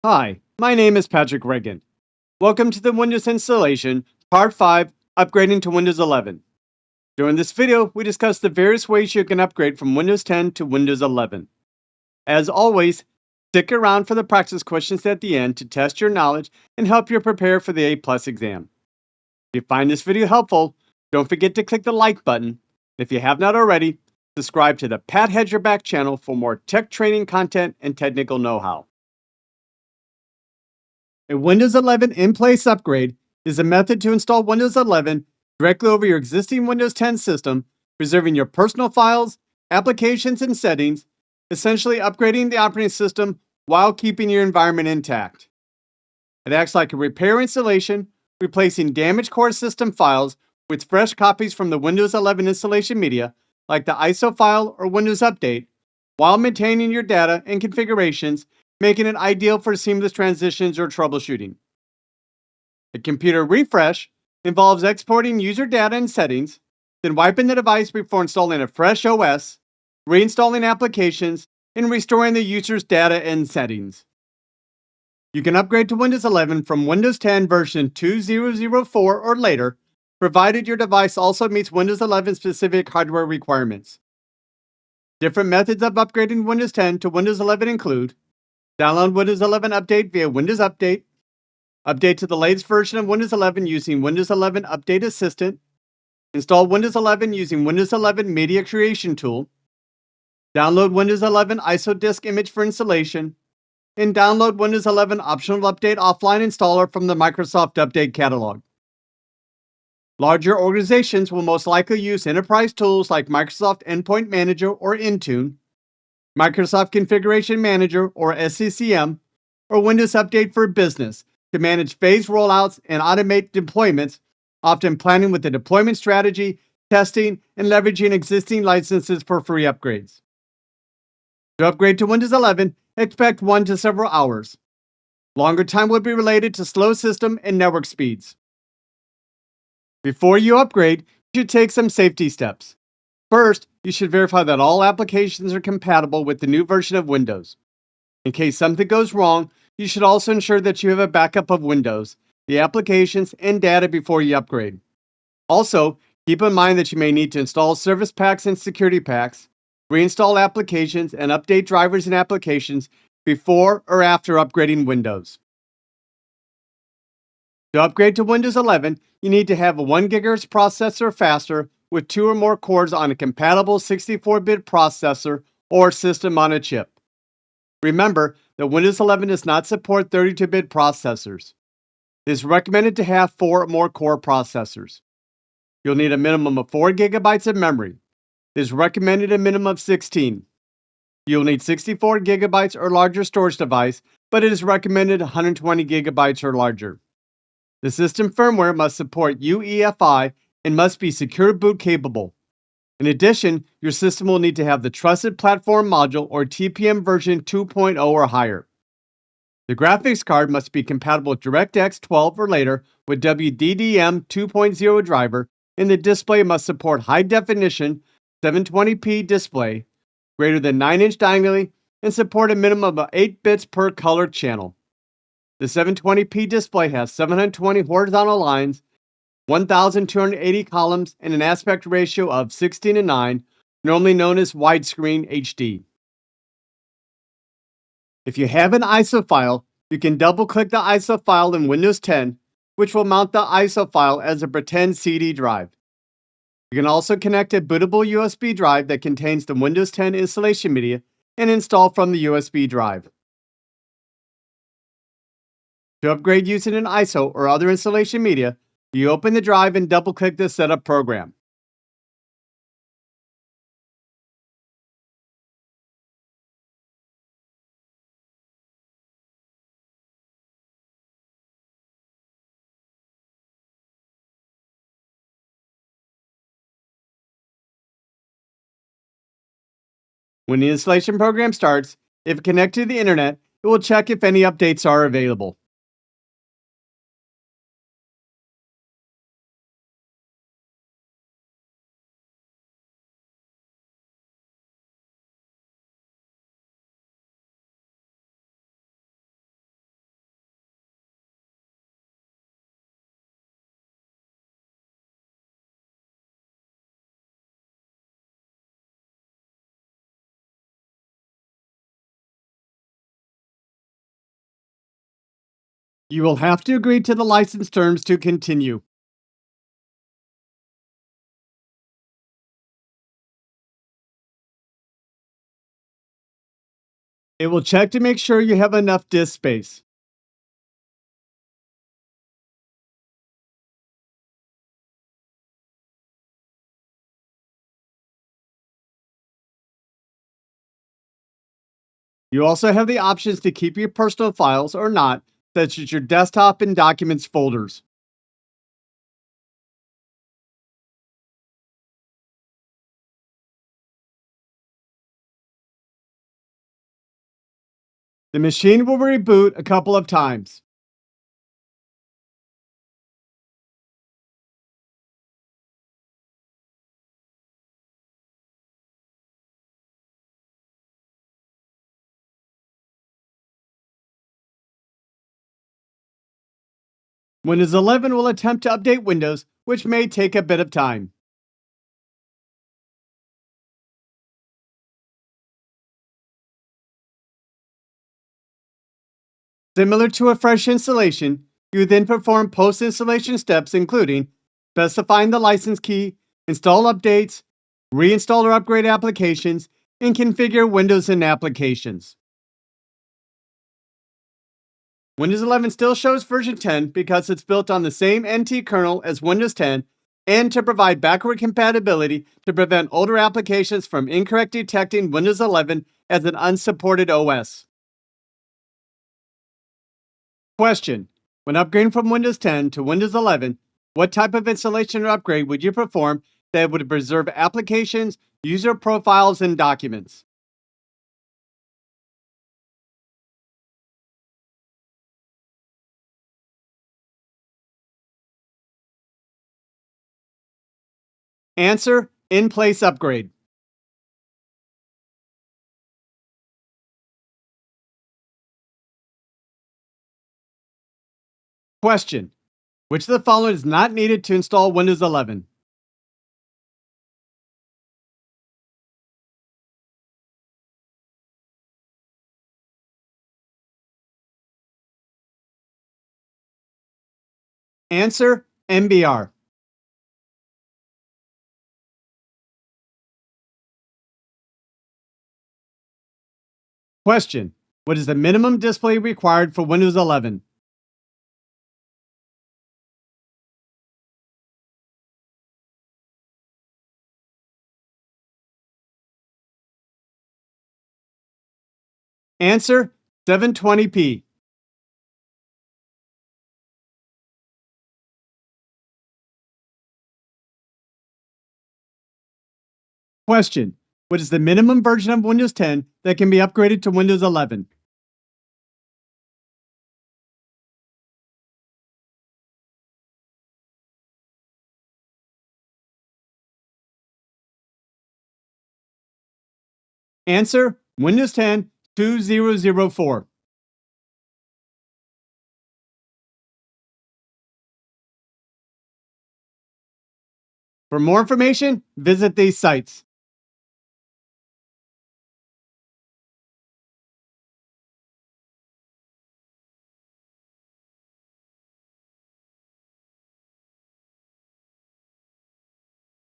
Hi, my name is Patrick Reagan. Welcome to the Windows installation, Part 5, Upgrading to Windows 11. During this video, we discuss the various ways you can upgrade from Windows 10 to Windows 11. As always, stick around for the practice questions at the end to test your knowledge and help you prepare for the A+ exam. If you find this video helpful, don't forget to click the like button. If you have not already, subscribe to the Pat Has Your Back channel for more tech training content and technical know-how. A Windows 11 in-place upgrade is a method to install Windows 11 directly over your existing Windows 10 system, preserving your personal files, applications, and settings, essentially upgrading the operating system while keeping your environment intact. It acts like a repair installation, replacing damaged core system files with fresh copies from the Windows 11 installation media, like the ISO file or Windows Update, while maintaining your data and configurations, making it ideal for seamless transitions or troubleshooting. A computer refresh involves exporting user data and settings, then wiping the device before installing a fresh OS, reinstalling applications, and restoring the user's data and settings. You can upgrade to Windows 11 from Windows 10 version 2004 or later, provided your device also meets Windows 11 specific hardware requirements. Different methods of upgrading Windows 10 to Windows 11 include download Windows 11 Update via Windows Update, update to the latest version of Windows 11 using Windows 11 Update Assistant, install Windows 11 using Windows 11 Media Creation Tool, download Windows 11 ISO disk image for installation, and download Windows 11 Optional Update Offline Installer from the Microsoft Update Catalog. Larger organizations will most likely use enterprise tools like Microsoft Endpoint Manager or Intune, Microsoft Configuration Manager or SCCM, or Windows Update for Business to manage phased rollouts and automate deployments, often planning with the deployment strategy, testing, and leveraging existing licenses for free upgrades. To upgrade to Windows 11, expect 1 to several hours. Longer time will be related to slow system and network speeds. Before you upgrade, you should take some safety steps. First, you should verify that all applications are compatible with the new version of Windows. In case something goes wrong, you should also ensure that you have a backup of Windows, the applications, and data before you upgrade. Also, keep in mind that you may need to install service packs and security packs, reinstall applications, and update drivers and applications before or after upgrading Windows. To upgrade to Windows 11, you need to have a 1 GHz processor or faster with 2 or more cores on a compatible 64-bit processor or system on a chip. Remember that Windows 11 does not support 32-bit processors. It is recommended to have 4 or more core processors. You'll need a minimum of 4 GB of memory. It is recommended a minimum of 16. You'll need 64 GB or larger storage device, but it is recommended 120 GB or larger. The system firmware must support UEFI and must be secure boot capable. In addition, your system will need to have the Trusted Platform Module or TPM version 2.0 or higher. The graphics card must be compatible with DirectX 12 or later with WDDM 2.0 driver, and the display must support high definition 720p display, greater than 9-inch diagonally, and support a minimum of 8 bits per color channel. The 720p display has 720 horizontal lines, 1,280 columns, and an aspect ratio of 16:9, normally known as widescreen HD. If you have an ISO file, you can double-click the ISO file in Windows 10, which will mount the ISO file as a pretend CD drive. You can also connect a bootable USB drive that contains the Windows 10 installation media and install from the USB drive. To upgrade using an ISO or other installation media, you open the drive and double-click the Setup program. When the installation program starts, if connected to the internet, it will check if any updates are available. You will have to agree to the license terms to continue. It will check to make sure you have enough disk space. You also have the options to keep your personal files or not, such as your desktop and documents folders. The machine will reboot a couple of times. Windows 11 will attempt to update Windows, which may take a bit of time. Similar to a fresh installation, you then perform post-installation steps including specifying the license key, install updates, reinstall or upgrade applications, and configure Windows and applications. Windows 11 still shows version 10 because it's built on the same NT kernel as Windows 10 and to provide backward compatibility to prevent older applications from incorrectly detecting Windows 11 as an unsupported OS. Question: when upgrading from Windows 10 to Windows 11, what type of installation or upgrade would you perform that would preserve applications, user profiles, and documents? Answer: in-place upgrade. Question: which of the following is not needed to install Windows 11? Answer: MBR. Question: what is the minimum display required for Windows 11? Answer: 720p. Question: what is the minimum version of Windows 10 that can be upgraded to Windows 11? Answer: Windows 10 2004. For more information, visit these sites.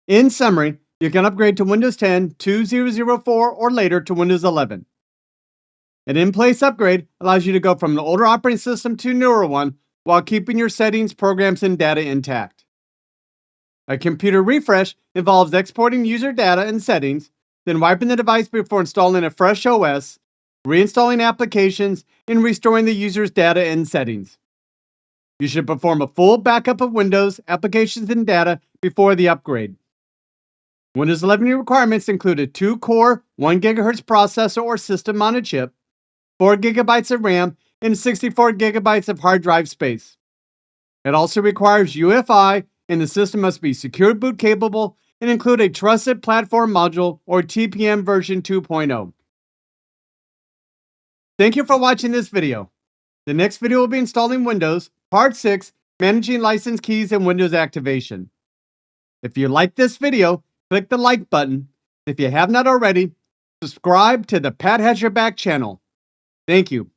In summary, you can upgrade to Windows 10 2004 or later to Windows 11. An in-place upgrade allows you to go from an older operating system to a newer one while keeping your settings, programs, and data intact. A computer refresh involves exporting user data and settings, then wiping the device before installing a fresh OS, reinstalling applications, and restoring the user's data and settings. You should perform a full backup of Windows, applications, and data before the upgrade. Windows 11 requirements include a 2-core, 1 GHz processor or system on a chip, 4 GB of RAM, and 64 GB of hard drive space. It also requires UEFI, and the system must be secure boot capable and include a Trusted Platform Module or TPM version 2.0. Thank you for watching this video. The next video will be installing Windows, Part 6, Managing License Keys and Windows Activation. If you like this video, click the like button. If you have not already, subscribe to the Pat Has Your Back channel. Thank you.